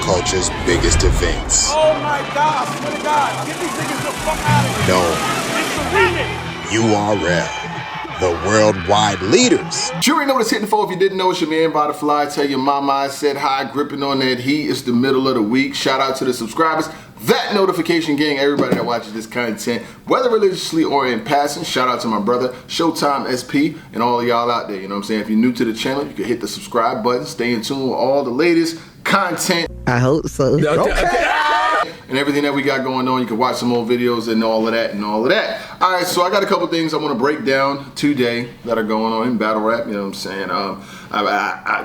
culture's biggest events. Oh my God, I swear to God, get these niggas the fuck out of here. Nome, URL, the worldwide leaders. You already know what it's hitting for. If you didn't know, it's your man Vada. Tell your mama I said hi, gripping on that heat. It's the middle of the week. Shout out to the subscribers, that notification gang, everybody that watches this content, whether religiously or in passing. Shout out to my brother, Showtime SP, and all of y'all out there. You know what I'm saying? If you're new to the channel, you can hit the subscribe button. Stay in tune with all the latest content. I hope so. Okay. And everything that we got going on. You can watch some old videos and all of that and all of that. All right, so I got a couple things I want to break down today that are going on in battle rap. You know what I'm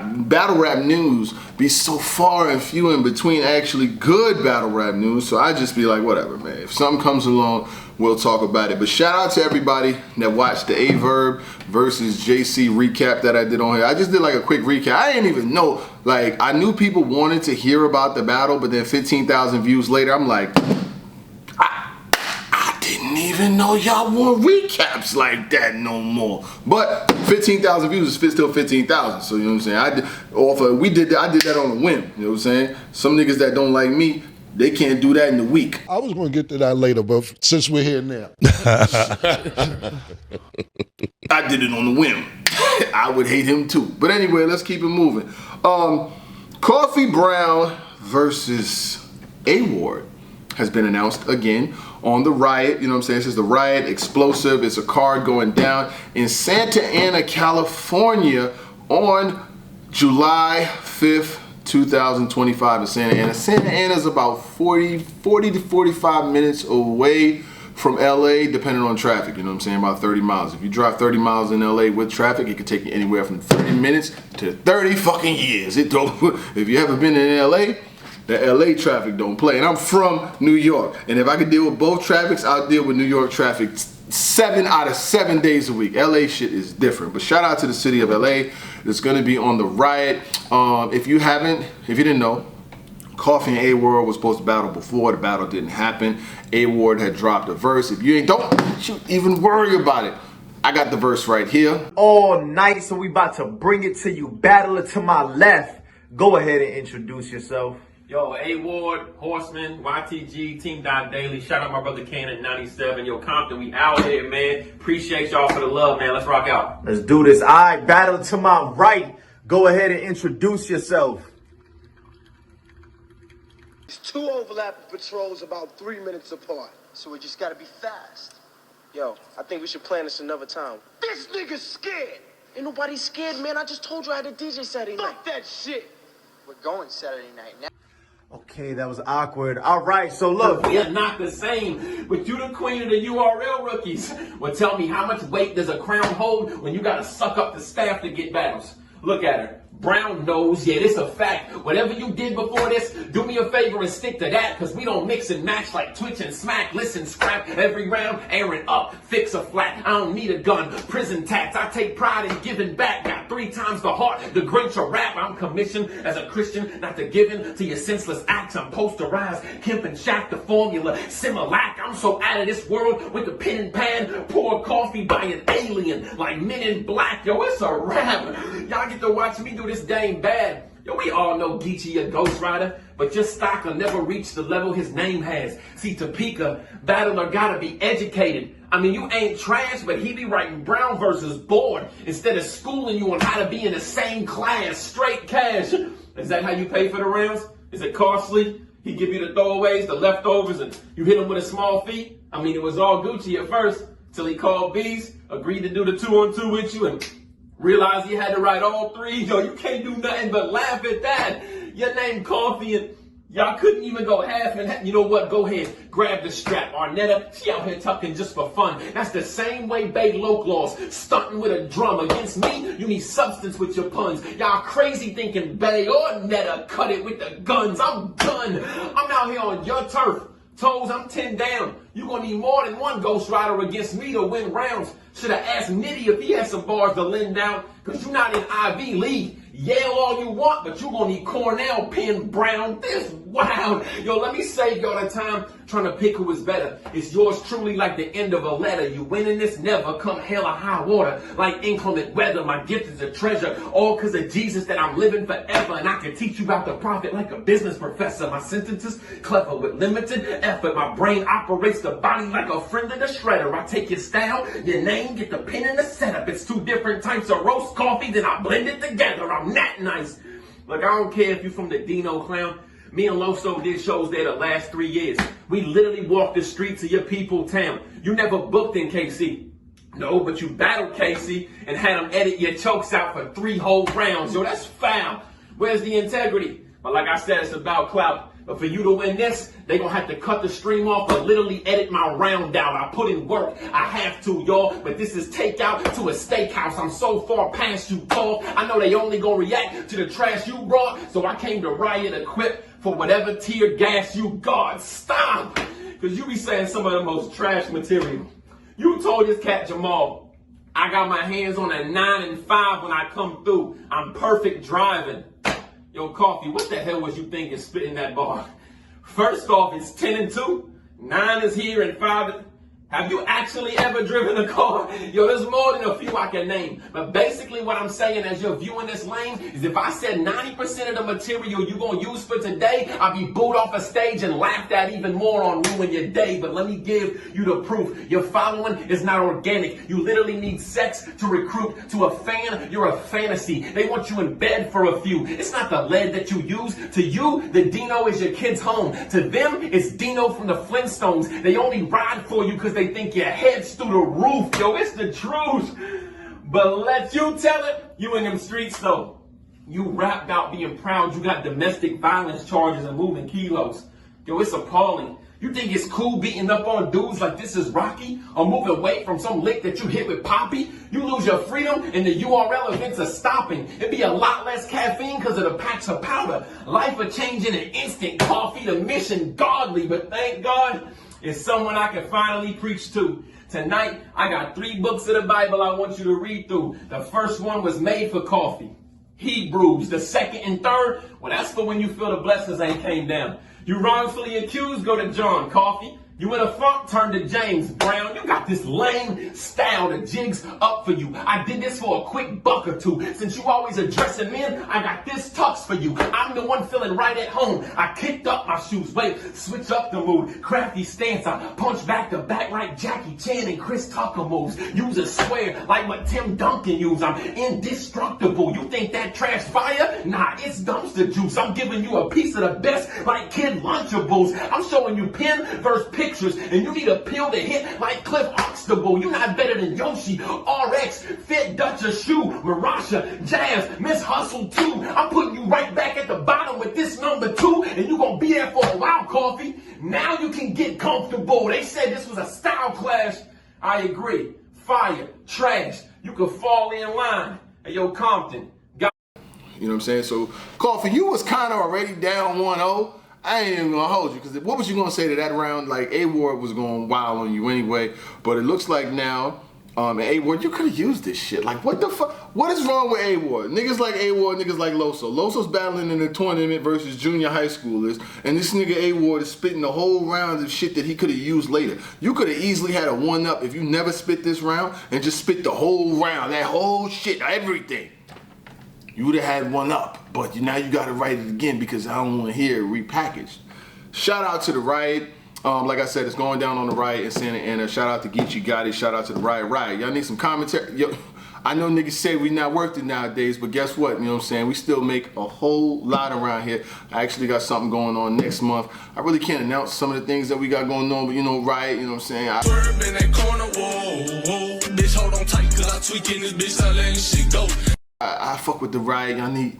saying? Battle rap news be so far and few in between actually good battle rap news. So I just be like, whatever, man. If something comes along, we'll talk about it. But shout out to everybody that watched the Averb versus JC recap that I did on here. I just did like a quick recap. I didn't even know. Like, I knew people wanted to hear about the battle, but then 15,000 views later, I'm like, I didn't even know y'all want recaps like that no more. But 15,000 views is still 15,000. So you know what I'm saying? I did that on a whim. You know what I'm saying? Some niggas that don't like me, they can't do that in a week. I was going to get to that later, but since we're here now. I did it on the whim. I would hate him too. But anyway, let's keep it moving. Coffee Brown versus Award has been announced again on the Riot. You know what I'm saying? This is the Riot Explosive. It's a card going down in Santa Ana, California on July 5th. 2025 in Santa Ana. Santa Ana is about 40 to 45 minutes away from LA, depending on traffic. You know what I'm saying? About 30 miles. If you drive 30 miles in LA with traffic, it could take you anywhere from 30 minutes to 30 fucking years. It don't. If you haven't been in LA, the LA traffic don't play. And I'm from New York. And if I could deal with both traffics, I'll deal with New York traffic 7 out of 7 days a week. LA shit is different. But shout out to the city of LA. It's gonna be on the Riot. If you didn't know, Coffee and A-Ward was supposed to battle before. The battle didn't happen. A-Ward had dropped a verse. If you don't even worry about it. I got the verse right here. All night, so we about to bring it to you. Battler to my left. Go ahead and introduce yourself. Yo, A-Ward, Horseman, YTG, Team Dot Daily. Shout out my brother Cannon 97. Yo, Compton, we out here, man. Appreciate y'all for the love, man. Let's rock out. Let's do this. All right, battler to my right. Go ahead and introduce yourself. It's 2 overlapping patrols about 3 minutes apart. So we just gotta be fast. Yo, I think we should plan this another time. This nigga's scared. Ain't nobody scared, man. I just told you I had a DJ Saturday night. Fuck that shit. We're going Saturday night now. Okay, that was awkward. All right, so look. We are not the same, but you the queen of the URL rookies. Well, tell me, how much weight does a crown hold when you gotta suck up the staff to get battles? Look at her. Brown nose, yeah, this a fact. Whatever you did before this, do me a favor and stick to that, cause we don't mix and match like Twitch and Smack. Listen, scrap every round, airing up, fix a flat. I don't need a gun, prison tax. I take pride in giving back. Got 3 times the heart, the Grinch of rap. I'm commissioned as a Christian, not to give in to your senseless acts. I'm posterized, Kemp and Shack, the formula, Similac. I'm so out of this world with the pen and pan. Pour coffee by an alien like Men in Black. Yo, it's a rap. Y'all get to watch me do this dang bad. Yo, we all know Geechi a Ghost Rider, but your stock will never reach the level his name has. See, Topeka, battler gotta be educated. I mean, you ain't trash, but he be writing Brown versus Board instead of schooling you on how to be in the same class. Straight cash. Is that how you pay for the rounds? Is it costly? He give you the throwaways, the leftovers, and you hit him with a small fee? I mean, it was all Gucci at first, till he called B's, agreed to do the 2-on-2 with you, and realized he had to write all 3. Yo, you can't do nothing but laugh at that. Your name Coffee and y'all couldn't even go half and half. You know what? Go ahead, grab the strap. Arnetta, she out here tucking just for fun. That's the same way Bay Loc Laws, stunting with a drum. Against me, you need substance with your puns. Y'all crazy thinking Bay or Netta cut it with the guns. I'm done. I'm out here on your turf. Toes, I'm 10 down. You gonna need more than one Ghost Rider against me to win rounds. Shoulda asked Nitty if he had some bars to lend down, cause you not in Ivy League. Yale all you want, but you gonna need Cornell, Penn, Brown. This wild. Yo, let me save y'all the time. trying to pick who is better. It's yours truly like the end of a letter. You winning this never come hell or high water. Like inclement weather, my gift is a treasure. All because of Jesus that I'm living forever. And I can teach you about the prophet like a business professor. My sentences clever with limited effort. My brain operates the body like a friend of the shredder. I take your style, your name, get the pin in the setup. It's two different types of roast coffee, then I blend it together. I'm that nice. Look, I don't care if you're from the Dino Clown. Me and Loso did shows there the last 3 years. We literally walked the streets of your people town. You never booked in KC. No, but you battled KC and had him edit your chokes out for 3 whole rounds. Yo, that's foul. Where's the integrity? But like I said, it's about clout. But for you to win this, they gonna have to cut the stream off or literally edit my round out. I put in work. I have to, y'all. But this is takeout to a steakhouse. I'm so far past you, Paul. I know they only gonna react to the trash you brought. So I came to Riot equipped for whatever tear gas you got. Stop! Because you be saying some of the most trash material. You told this cat Jamal, I got my hands on a 9 and 5 when I come through. I'm perfect driving. Yo, Coffee, what the hell was you thinking spitting that bar? First off, it's 10 and 2. 9 is here and 5 is... Have you actually ever driven a car? Yo, there's more than a few I can name. But basically what I'm saying as you're viewing this lane is if I said 90% of the material you're going to use for today, I'll be booed off a stage and laughed at even more on ruin your day. But let me give you the proof. Your following is not organic. You literally need sex to recruit. To a fan, you're a fantasy. They want you in bed for a few. It's not the lead that you use. To you, the Dino is your kid's home. To them, it's Dino from the Flintstones. They only ride for you because they think your head's through the roof. Yo, it's the truth. But let you tell it, you in them streets though. You rapped out being proud. You got domestic violence charges and moving kilos. Yo, it's appalling. You think it's cool beating up on dudes like this is Rocky? Or moving weight from some lick that you hit with Poppy? You lose your freedom and the URL events are stopping. It'd be a lot less caffeine because of the packs of powder. Life would change in an instant. Coffee, the mission, godly. But thank God, it's someone I can finally preach to. Tonight, I got 3 books of the Bible I want you to read through. The first one was made for coffee. Hebrews. The second and third, well, that's for when you feel the blessings ain't came down. You wrongfully accused, go to John. Coffee. You in a funk, turn to James. Brown, you got this lame style. The jig's up for you. I did this for a quick buck or two. Since you always addressing men, I got this tux for you. I'm the one feeling right at home. I kicked up my shoes. Wait, switch up the mood. Crafty stance. I punch back to back like Jackie Chan and Chris Tucker moves. Use a swear like what Tim Duncan used. I'm indestructible. You think that trash fire? Nah, it's dumpster juice. I'm giving you a piece of the best like Kid Lunchables. I'm showing you pen versus pictures, and you need a pill to hit like Cliff Huxtable. You're not better than Yoshi, RX, Fit, Dutcher, Shoe, Marasha, Jazz, Miss Hustle 2. I'm putting you right back at the bottom with this number 2, and you're gonna be there for a while, Coffee. Now you can get comfortable. They said this was a style clash. I agree. Fire, trash. You could fall in line. Hey, yo, Compton. You know what I'm saying? So, Coffee, you was kind of already down 1-0. I ain't even gonna hold you, because what was you gonna say to that round? Like, A-Ward was going wild on you anyway, but it looks like now, A-Ward, you could have used this shit. Like, what the fuck? What is wrong with A-Ward? Niggas like A-Ward, niggas like Loso. Loso's battling in the tournament versus junior high schoolers, and this nigga A-Ward is spitting the whole round of shit that he could have used later. You could have easily had a 1-up if you never spit this round and just spit the whole round, that whole shit, everything. You would have had 1-up, but now you got to write it again because I don't want to hear it repackaged. Shout out to the Riot. Like I said, it's going down on the Riot in Santa Ana. Shout out to Geechi Gotti. Shout out to the Riot. Y'all need some commentary. Yo, I know niggas say we not worth it nowadays, but guess what? You know what I'm saying? We still make a whole lot around here. I actually got something going on next month. I really can't announce some of the things that we got going on, but you know, Riot, you know what I'm saying? Swerve in that corner, whoa. Bitch, hold on tight, cause I tweaking this bitch, I letting shit go. I fuck with the Riot. Y'all need...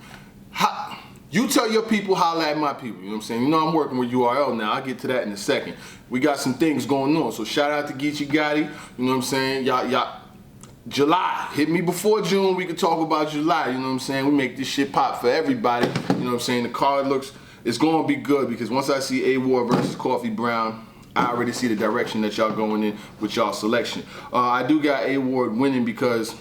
You tell your people, holla at my people. You know what I'm saying? You know I'm working with URL now. I'll get to that in a second. We got some things going on. So shout out to Geechi Gotti. You know what I'm saying? Y'all... July. Hit me before June. We can talk about July. You know what I'm saying? We make this shit pop for everybody. You know what I'm saying? The card looks... It's going to be good because once I see A-Ward versus Coffee Brown, I already see the direction that y'all going in with y'all selection. I do got A-Ward winning because...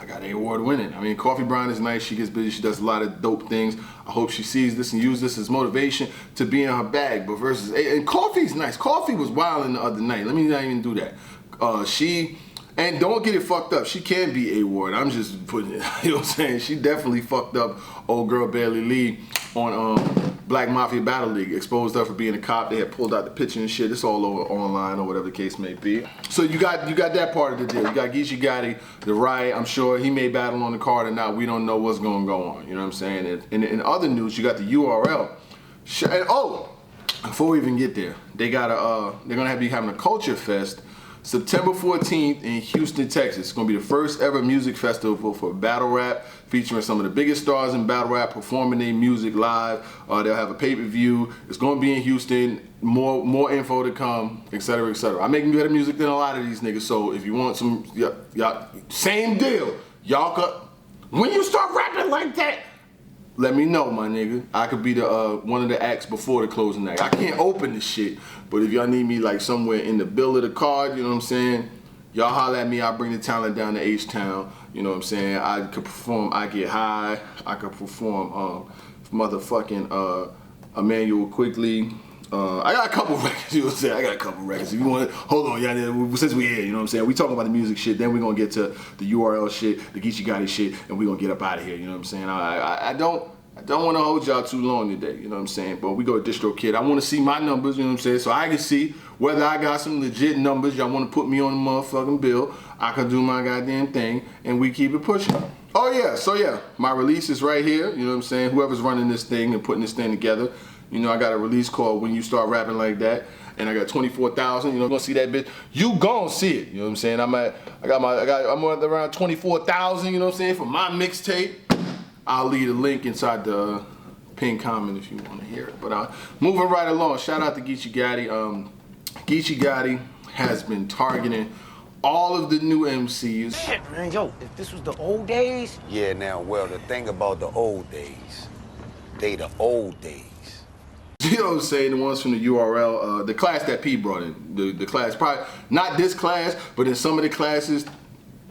I got A-Ward winning. I mean, Coffee Brown is nice. She gets busy. She does a lot of dope things. I hope she sees this and uses this as motivation to be in her bag. But versus and Coffee's nice. Coffee was wilding the other night. Let me not even do that. And don't get it fucked up. She can be A-Ward. I'm just putting it, you know what I'm saying? She definitely fucked up old girl Bailey Lee on Black Mafia Battle League. Exposed her for being a cop. They had pulled out the picture and shit. It's all over online or whatever the case may be. So you got that part of the deal. You got Geechi Gotti, the Riot. I'm sure he may battle on the card or not. We don't know what's going to go on. You know what I'm saying? And in other news, you got the URL. And before we even get there, they're gonna be having a Culture Fest September 14th in Houston, Texas. It's gonna be the first ever music festival for battle rap, featuring some of the biggest stars in battle rap performing their music live. They'll have a pay-per-view. It's gonna be in Houston. More info to come, etc., etc. I make better music than a lot of these niggas. So if you want some, y'all, same deal. Y'all when you start rapping like that, let me know, my nigga. I could be the one of the acts before the closing act. I can't open the shit, but if y'all need me like somewhere in the bill of the card, you know what I'm saying? Y'all holler at me. I'll bring the talent down to H-Town. You know what I'm saying? I could perform I Get High. I could perform motherfucking Emmanuel Quickly. I got a couple records, you know what I'm saying? I got a couple records. If you want to, hold on, y'all, since we here, you know what I'm saying? We talking about the music shit, then we're going to get to the URL shit, the Geechi Gotti shit, and we're going to get up out of here, you know what I'm saying? I don't want to hold y'all too long today, you know what I'm saying? But we go to Distro Kid. I want to see my numbers, you know what I'm saying? So I can see whether I got some legit numbers. Y'all want to put me on the motherfucking bill. I can do my goddamn thing, and we keep it pushing. Oh yeah, so yeah, my release is right here, you know what I'm saying? Whoever's running this thing and putting this thing together, you know, I got a release called When You Start Rapping Like That, and I got 24,000. You know, gonna see that bitch. You gon' see it. You know what I'm saying? I'm at around 24,000. You know what I'm saying, for my mixtape. I'll leave a link inside the pinned comment if you want to hear it. But moving right along. Shout out to Geechi Gotti. Geechi Gotti has been targeting all of the new MCs. Shit, man, yo, if this was the old days. Yeah, now, well, the thing about the old days, they the old days. You know what I'm saying? The ones from the URL, the class that P brought in. The class, probably not this class, but in some of the classes,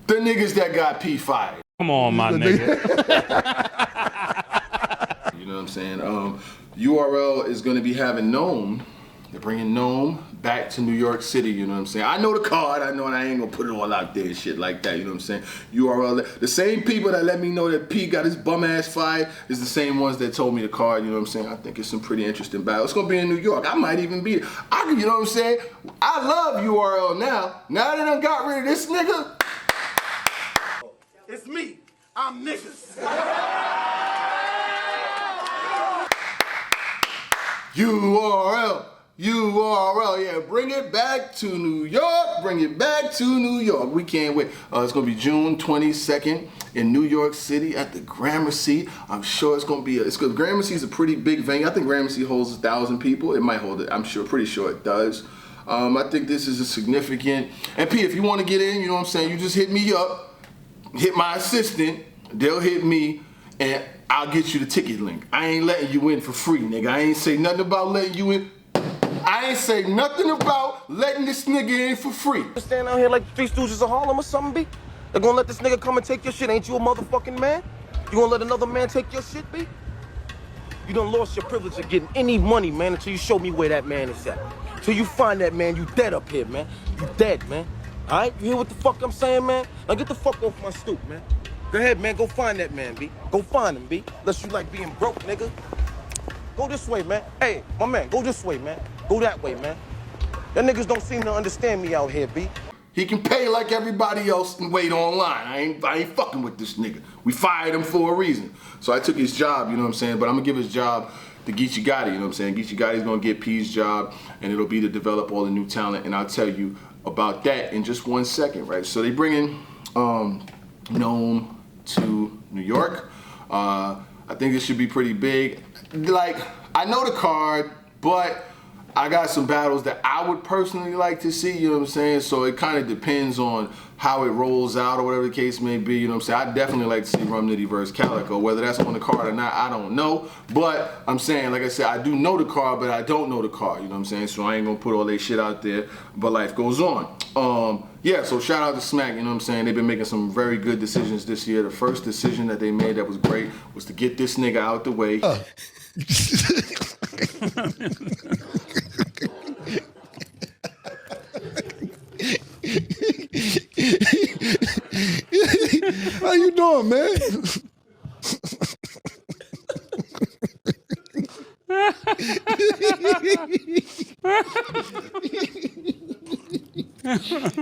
the niggas that got P fired. Come on, my nigga. You know what I'm saying? URL is going to be having Nome. They're bringing Nome back to New York City, you know what I'm saying? I know the card, I know, and I ain't gonna put it all out there and shit like that, you know what I'm saying? URL, the same people that let me know that P got his bum ass fired is the same ones that told me the card, you know what I'm saying? I think it's some pretty interesting battle. It's gonna be in New York. I might even be there. You know what I'm saying? I love URL now. Now that I got rid of this nigga. It's me. I'm niggas. URL, yeah, bring it back to New York, bring it back to New York. We can't wait. It's gonna be June 22nd in New York City at the Gramercy. I'm sure it's gonna be, Gramercy is a pretty big venue. I think Gramercy holds 1,000 people. It might hold it, I'm pretty sure it does. I think this is a significant, and P, if you wanna get in, you know what I'm saying, you just hit me up, hit my assistant, they'll hit me, and I'll get you the ticket link. I ain't letting you in for free, nigga. I ain't say nothing about letting you in. I ain't say nothing about letting this nigga in for free. Stand out here like Three Stooges of Harlem or something, B? They're gonna let this nigga come and take your shit? Ain't you a motherfucking man? You gonna let another man take your shit, B? You done lost your privilege of getting any money, man, until you show me where that man is at. Till you find that man, you dead up here, man. You dead, man. All right? You hear what the fuck I'm saying, man? Now get the fuck off my stoop, man. Go ahead, man. Go find that man, B. Go find him, B. Unless you like being broke, nigga. Go this way, man. Hey, my man, go this way, man. Go that way, man. Y'all niggas don't seem to understand me out here, B. He can pay like everybody else and wait online. I ain't fucking with this nigga. We fired him for a reason. So I took his job, you know what I'm saying? But I'm gonna give his job to Geechi Gotti, you know what I'm saying? Geechi Gotti's gonna get P's job, and it'll be to develop all the new talent, and I'll tell you about that in just 1 second, right? So they bringing Nome to New York. I think this should be pretty big. Like, I know the card, but I got some battles that I would personally like to see, you know what I'm saying? So it kind of depends on how it rolls out or whatever the case may be, you know what I'm saying? I definitely like to see Rum Nitty versus Calicoe. Whether that's on the card or not, I don't know. But I'm saying, like I said, I do know the card, but I don't know the card, you know what I'm saying? So I ain't gonna put all that shit out there, but life goes on. Yeah, so shout out to Smack, you know what I'm saying? They've been making some very good decisions this year. The first decision that they made that was great was to get this nigga out the way. How you doing, man?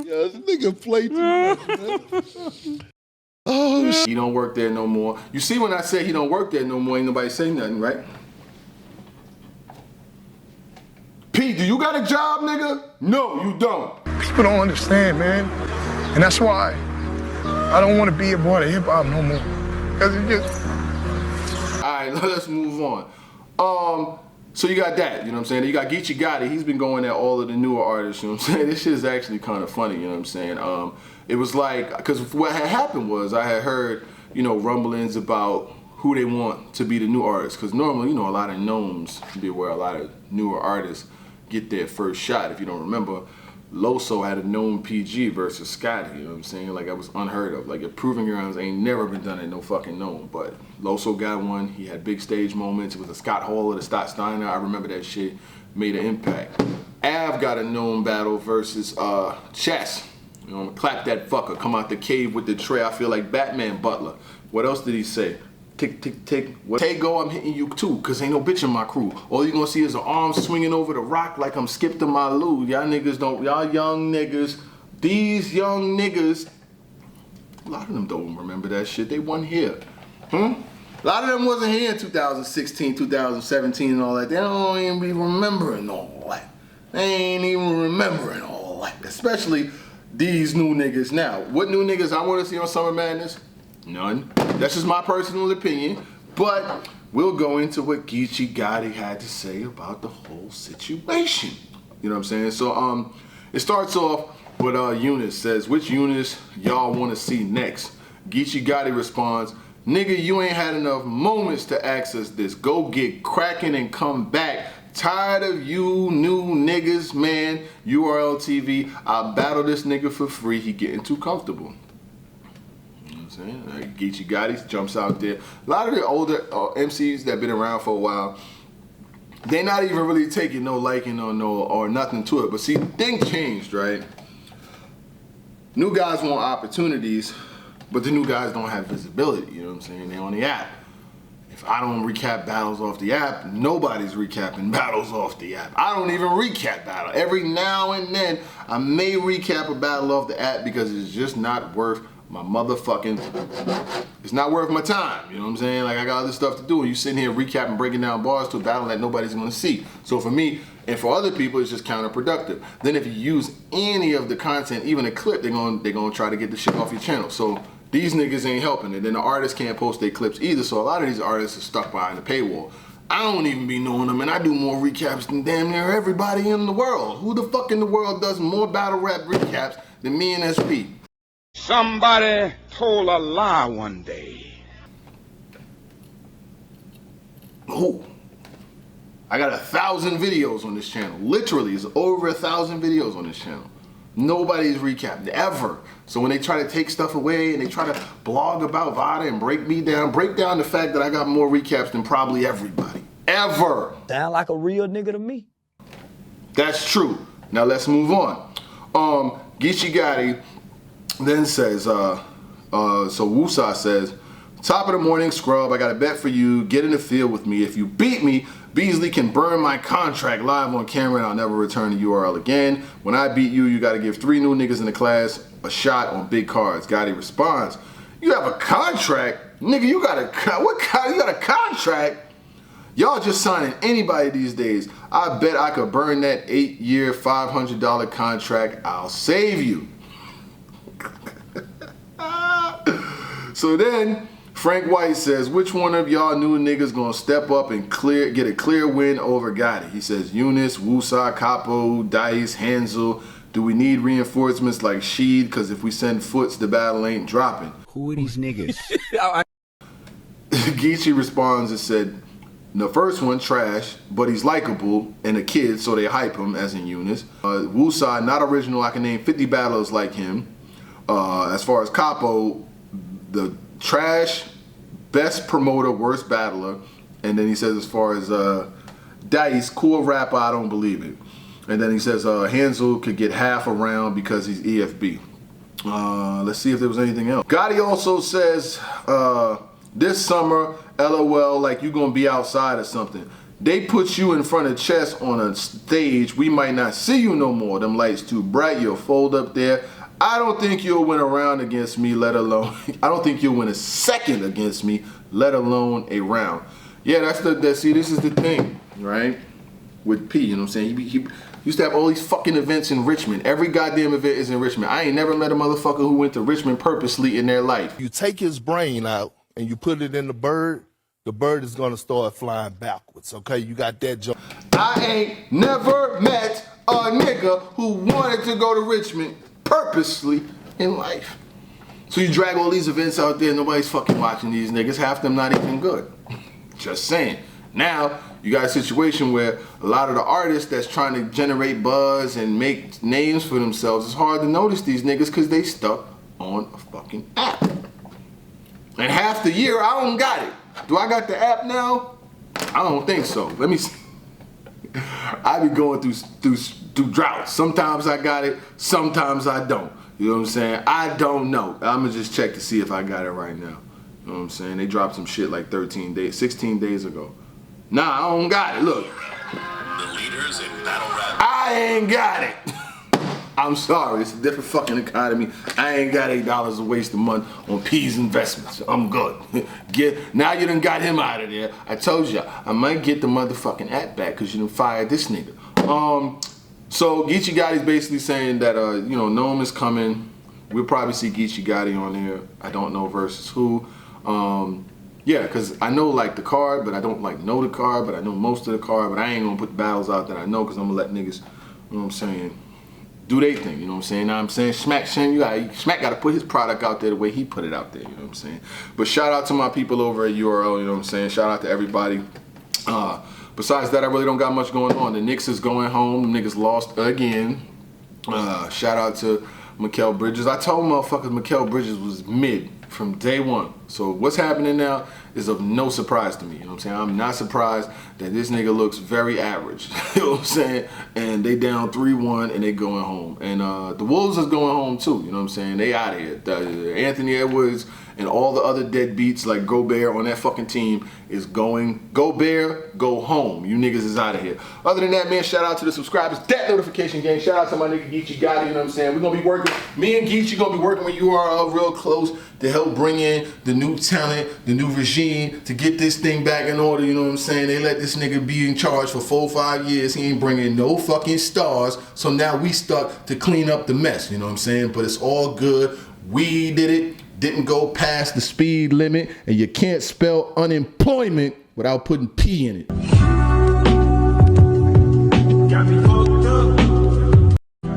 Yo, this nigga play too much, man. Oh, shit. He don't work there no more. You see, when I say he don't work there no more, ain't nobody say nothing, right? Pete, do you got a job, nigga? No, you don't. People don't understand, man. And that's why I don't want to be a part of hip-hop no more. Because it just... All right, let's move on. So you got that, you know what I'm saying? You got Geechi Gotti. He's been going at all of the newer artists, you know what I'm saying? This shit is actually kind of funny, you know what I'm saying? It was like, because what had happened was I had heard, you know, rumblings about who they want to be the new artists. Because normally, you know, a lot of gnomes be where a lot of newer artists get their first shot. If you don't remember, Loso had a Nome PG versus Scotty, you know what I'm saying? Like, that was unheard of. Like, Proving Grounds ain't never been done at no fucking Nome. But Loso got one. He had big stage moments. It was a Scott Hall or the Stott Steiner. I remember that shit made an impact. Av got a Nome battle versus Chess. You know, clap that fucker. Come out the cave with the tray. I feel like Batman Butler. What else did he say? Tick, tick, tick. Tay-Go, I'm hitting you too, cause ain't no bitch in my crew. All you gonna see is an arm swinging over the rock like I'm skipped to my loo. Y'all niggas don't, y'all young niggas, these young niggas, a lot of them don't remember that shit. They wasn't here. A lot of them wasn't here in 2016, 2017 and all that. They don't even be remembering all that. They ain't even remembering all that. Especially these new niggas now. What new niggas I wanna see on Summer Madness? None. That's just my personal opinion, but we'll go into what Geechi Gotti had to say about the whole situation. You know what I'm saying? So it starts off with Eunice says, which Eunice y'all want to see next? Geechi Gotti responds, nigga, you ain't had enough moments to access this. Go get cracking and come back. Tired of you new niggas, man. URL TV, I'll battle this nigga for free. He getting too comfortable. Geechi Gotti jumps out there. A lot of the older MCs that been around for a while, they not even really taking no liking or nothing to it. But see, things changed, right? New guys want opportunities, but the new guys don't have visibility. You know what I'm saying? They on the app. If I don't recap battles off the app, nobody's recapping battles off the app. I don't even recap battle. Every now and then, I may recap a battle off the app because it's just not worth my motherfucking, it's not worth my time, you know what I'm saying? Like, I got other stuff to do, and you sitting here recapping, breaking down bars to a battle that nobody's gonna see. So for me, and for other people, it's just counterproductive. Then if you use any of the content, even a clip, they're gonna try to get the shit off your channel. So these niggas ain't helping, and then the artists can't post their clips either, so a lot of these artists are stuck behind the paywall. I don't even be knowing them, and I do more recaps than damn near everybody in the world. Who the fuck in the world does more battle rap recaps than me and SP? Somebody told a lie one day. Who? I got 1,000 videos on this channel. Literally, it's over 1,000 videos on this channel. Nobody's recapped, ever. So when they try to take stuff away and they try to blog about Vada and break down the fact that I got more recaps than probably everybody. Ever. Sound like a real nigga to me. That's true. Now let's move on. Geechi Gotti then says, so Wusa says, top of the morning, scrub, I got a bet for you. Get in the field with me. If you beat me, Beasley can burn my contract live on camera and I'll never return the URL again. When I beat you, you got to give 3 new niggas in the class a shot on big cards. Gotti responds, you have a contract? Nigga, you got a contract? Y'all just signing anybody these days. I bet I could burn that 8-year, $500 contract. I'll save you. So then Frank White says, which one of y'all new niggas gonna step up and get a clear win over Gotti? He says, Eunice, Wusa, Capo, Dice, Hansel. Do we need reinforcements like Sheed? Because if we send Foots, the battle ain't dropping. Who are these niggas? Geechi responds and said, the first one, trash, but he's likable and a kid, so they hype him, as in Eunice. Wusa, not original. I can name 50 battlers like him. As far as Capo, the trash, best promoter, worst battler. And then he says, as far as Dice, cool rapper, I don't believe it. And then he says Hansel could get half a round because he's EFB. Let's see if there was anything else. Gotti also says, this summer, LOL, like you gonna be outside or something. They put you in front of chess on a stage, we might not see you no more. Them lights too bright, you'll fold up there. I don't think you'll win a round against me, let alone, I don't think you'll win a second against me, let alone a round. Yeah, see, this is the thing, right? With P, you know what I'm saying? He used to have all these fucking events in Richmond. Every goddamn event is in Richmond. I ain't never met a motherfucker who went to Richmond purposely in their life. You take his brain out and you put it in the bird is gonna start flying backwards, okay? You got that joke. I ain't never met a nigga who wanted to go to Richmond purposely in life. So you drag all these events out there, nobody's fucking watching these niggas, half them not even good. Just saying. Now, you got a situation where a lot of the artists that's trying to generate buzz and make names for themselves, it's hard to notice these niggas because they stuck on a fucking app. And half the year, I don't got it. Do I got the app now? I don't think so. Let me see. I be going through droughts. Sometimes I got it, sometimes I don't. You know what I'm saying? I don't know. I'm gonna just check to see if I got it right now. You know what I'm saying? They dropped some shit like 16 days ago. Nah, I don't got it. Look. The leaders in battle rap. I ain't got it. I'm sorry, it's a different fucking economy. I ain't got $8 to waste a month on P's investments. I'm good. Now you done got him out of there. I told you, I might get the motherfucking app back because you done fired this nigga. So Geechi Gotti's basically saying that, you know, Nome is coming. We'll probably see Geechi Gotti on there. I don't know versus who. Yeah, because I know like the card, but I don't like know the card, but I know most of the card, but I ain't gonna put the battles out that I know because I'm gonna let niggas, you know what I'm saying, do they thing, you know what I'm saying? Now I'm saying Smack gotta put his product out there the way he put it out there, you know what I'm saying? But shout out to my people over at URL, you know what I'm saying? Shout out to everybody. Besides that, I really don't got much going on. The Knicks is going home, the niggas lost again. Shout out to Mikal Bridges. I told motherfuckers Mikal Bridges was mid from day one. So what's happening now is of no surprise to me. You know what I'm saying? I'm not surprised that this nigga looks very average. You know what I'm saying? And they down 3-1 and they going home. And the Wolves is going home too. You know what I'm saying? They out of here. Anthony Edwards and all the other deadbeats like Gobert on that fucking team is going. Gobert, go home. You niggas is out of here. Other than that, man, shout out to the subscribers. That notification gang. Shout out to my nigga Geechi Gotti. You know what I'm saying? We're going to be working. Me and Geechi going to be working with URL real close to help bring in the new talent, the new regime, to get this thing back in order, you know what I'm saying? They let this nigga be in charge for 4-5 years. He ain't bringing no fucking stars, so now we stuck to clean up the mess, you know what I'm saying? But it's all good. We did it. Didn't go past the speed limit, and you can't spell unemployment without putting P in it.